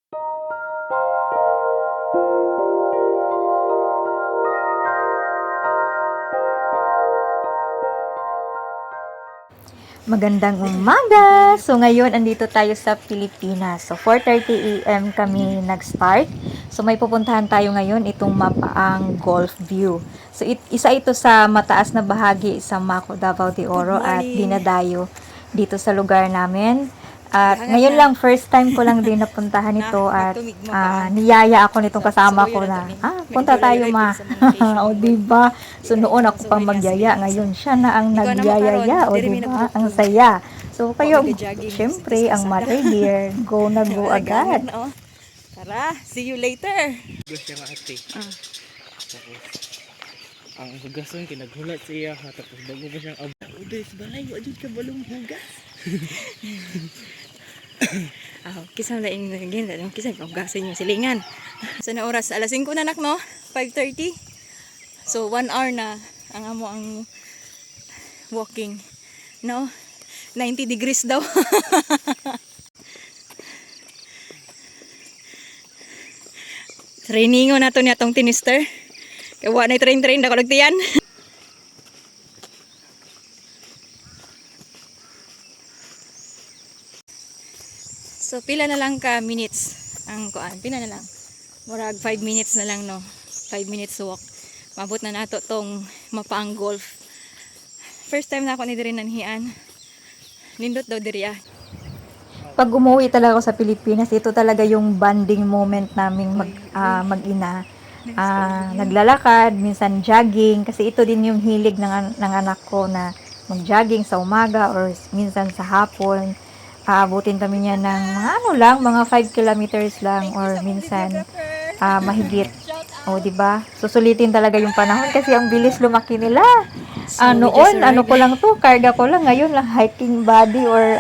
Magandang umaga! So ngayon, andito tayo sa Pilipinas. So 4:30 AM kami nag-start. So may pupuntahan tayo ngayon, itong Mapaang Golf View. So isa ito sa mataas na bahagi sa Maco, Davao de Oro at Dinadayo dito sa lugar namin. At ngayon lang, first time ko lang din napuntahan ito at niyaya ako nitong kasama ko na, punta tayo ma. O diba? So noon ako pa magyaya, ngayon siya na ang nagyayaya. O diba? Ang saya. So kayo, syempre, ang mother dear, go na go agad. Tara, see you later. Gusto nga ate. Tapos, ang hugason, kinaghulat siya. Tapos bago pa siyang udes, balay, wajud ka balong hugas. Kisang laing naging, kisang hugasin yung silingan. So na oras, alas 5 na nak, no? 5:30. So 1 hour na ang amo ang walking. No? 90 degrees daw. Trainingo na to niya tong tinister. Kaya wa na train na kolagtiyan. So pila na lang ka minutes ang kuan. Pila na lang. Murag 5 minutes na lang, no. 5 minutes walk. Mabot na nato tong Mapaang Golf. First time na ako ni diri nanhian. Nindot daw diri ah. Pag umuwi talaga ako sa Pilipinas, ito talaga yung bonding moment naming mag-ina. Naglalakad, minsan jogging, kasi ito din yung hilig ng anak ko na mag-jogging sa umaga or minsan sa hapon. Aabutin kami niya ng mga 5 kilometers lang or minsan mahigit. O, diba? Susulitin talaga yung panahon kasi ang bilis lumaki nila. Noon, ko lang to, karga ko lang. Ngayon lang, hiking body or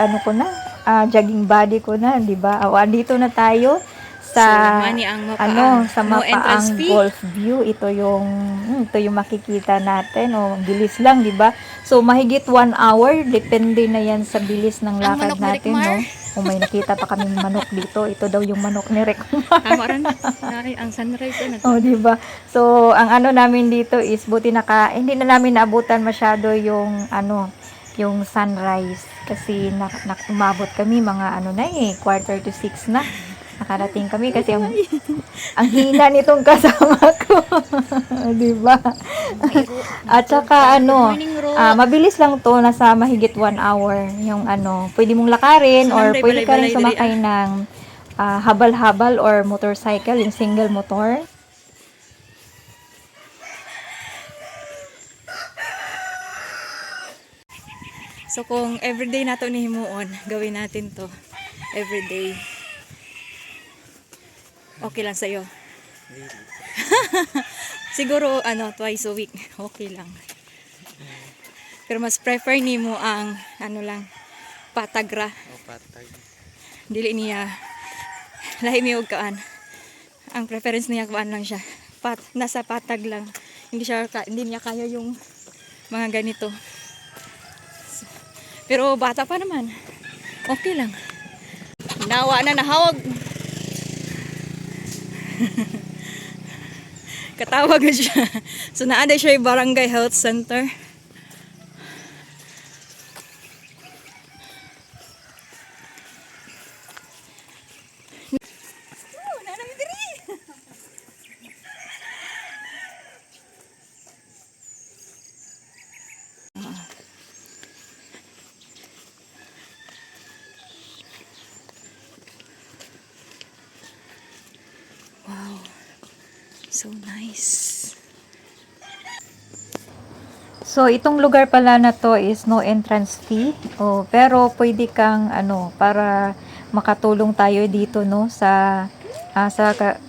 jogging body ko na, di ba? Dito na tayo sa sa Mapaang Golf View. Ito yung makikita natin. Bilis lang, di ba? So mahigit 1 hour, depende na yan sa bilis ng lakad natin, no? Kung may nakita pa kaming manok dito, ito daw yung manok ni Rekmar. Ang sunrise na. Di ba? So ang namin dito is buti hindi na namin naabutan masyado yung sunrise kasi umabot kami mga 5:45 na nakarating kami kasi ang hina nitong kasama ko. Di ba? At saka mabilis lang to, nasa mahigit 1 hour yung pwede mong lakarin or pwede ka rin sumakay ng habal-habal or motorcycle, yung single motor. So kung everyday nato ni himuon, gawin natin to everyday. Okay lang sa'yo. Siguro twice a week, okay lang. Pero mas prefer nimo ang patagra. Patag. Dili niya lahi mi og kaan. Ang preference niya kuan lang siya. Nasa patag lang. Hindi niya kaya yung mga ganito. Pero bata pa naman. Okay lang. Nawa na nahawag. Katawag siya. So naada siya yung Barangay Health Center. Wow. So nice. So, itong lugar pala na to is no entrance fee. Pero pwede kang para makatulong tayo dito no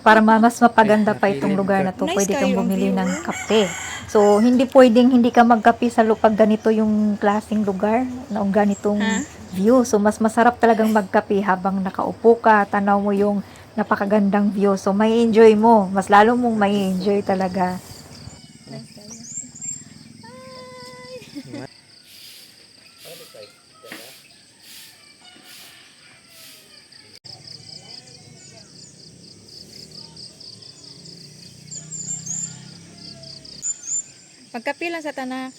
para mas mapaganda pa itong lugar na to. Pwede kang bumili ng kape. So, hindi pwedeng hindi ka magkape sa pag ganito yung klaseng lugar, na ganitong view. So, mas masarap talagang magkape habang nakaupo ka, tanaw mo yung napakagandang view. So, may enjoy mo. Mas lalo mong may enjoy talaga. Pagkapilan sa tanak.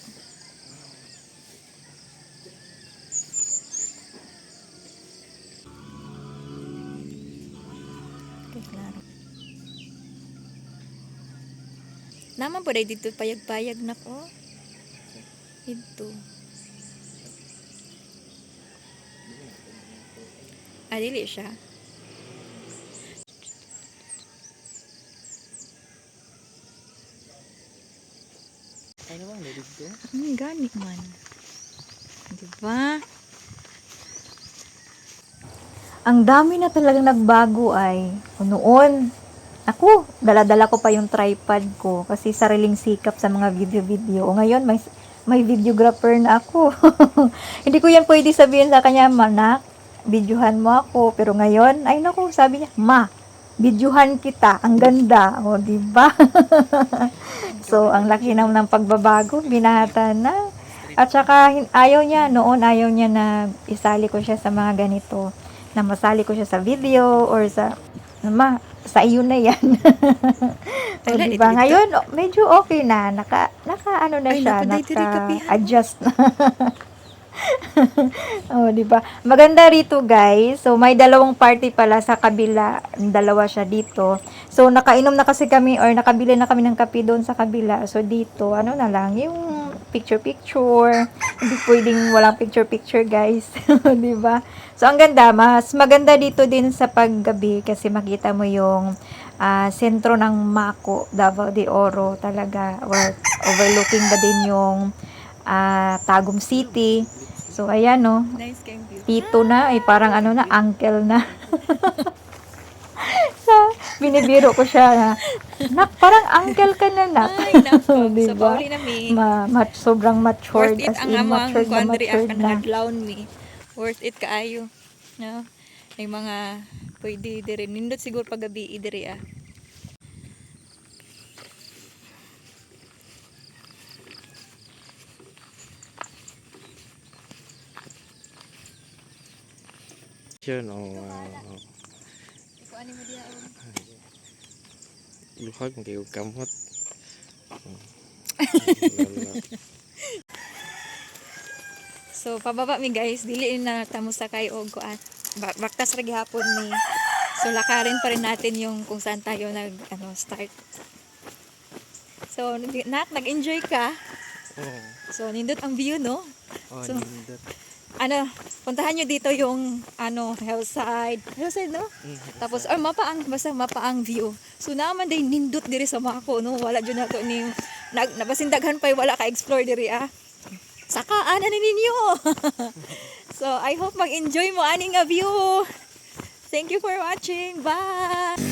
Okay, klaro. Naman po dito payag-payag na ko. Ito. Dili siya. Ay naman, dito. Gani man. Diba? Ang dami na talagang nagbago ay noon. Ako, dala-dala ko pa yung tripod ko kasi sariling sikap sa mga video-video. O ngayon, may videographer na ako. Hindi ko yan pwede sabihin sa kanya, manak, videohan mo ako. Pero ngayon, ay naku, sabi niya, ma, videohan kita, ang ganda. O, diba? So, ang laki ng pagbabago, binata na. At saka, ayaw niya, noon ayaw niya na isali ko siya sa mga ganito. Na masali ko siya sa video or sa, ma, sa iyo na yan. O, Wala, diba? dito. Ngayon, medyo okay na. Naka ano na Ay, siya, napaday, diri, kapihan. naka-adjust na. Oh, di ba? Maganda rito, guys. So, may dalawang party pala sa kabila. Dalawa siya dito. So, nakainom na kasi kami or nakabili na kami ng kape doon sa kabila. So, dito, ano na lang, yung picture-picture. Hindi pwedeng walang picture-picture, guys. Di ba? So, ang ganda. Mas maganda dito din sa paggabi kasi makita mo yung sentro ng Mako, Davao de Oro talaga. Or overlooking ba din yung Tagum City. So, ayan, no. Nice kayong view. Tito na, ay parang ano na, uncle na. Sa, binibiro ko siya na, nak, parang uncle ka na, nak. Ay, nako. So, Diba? pauli na mi. Sobrang matured, Worth it as ang in, amang matured na kuandri matured akan na. naglawn mi. Worth it kaayo. No? May mga pwede dire. Nindot siguro paggabi dire ah. Yun, Iko ani mo diha oh. luhag, hindi ko kamot. So pababa mi guys, dili na tamo sakay og kuan. Baktas ra gihapon ni. So lakarin pa rin natin yung kung saan tayo start. So nag-enjoy ka. Oo. So nindot ang view no. Oh, So, nindot. Puntahan nyo dito yung hillside no? Tapos basta mapaang view. So naman day nindot diri sa Mako no, wala jud nato ni nabasindaghan pay wala ka explore diri ah. Sakaan na ninyo. So I hope mag-enjoy mo ani nga view. Thank you for watching. Bye.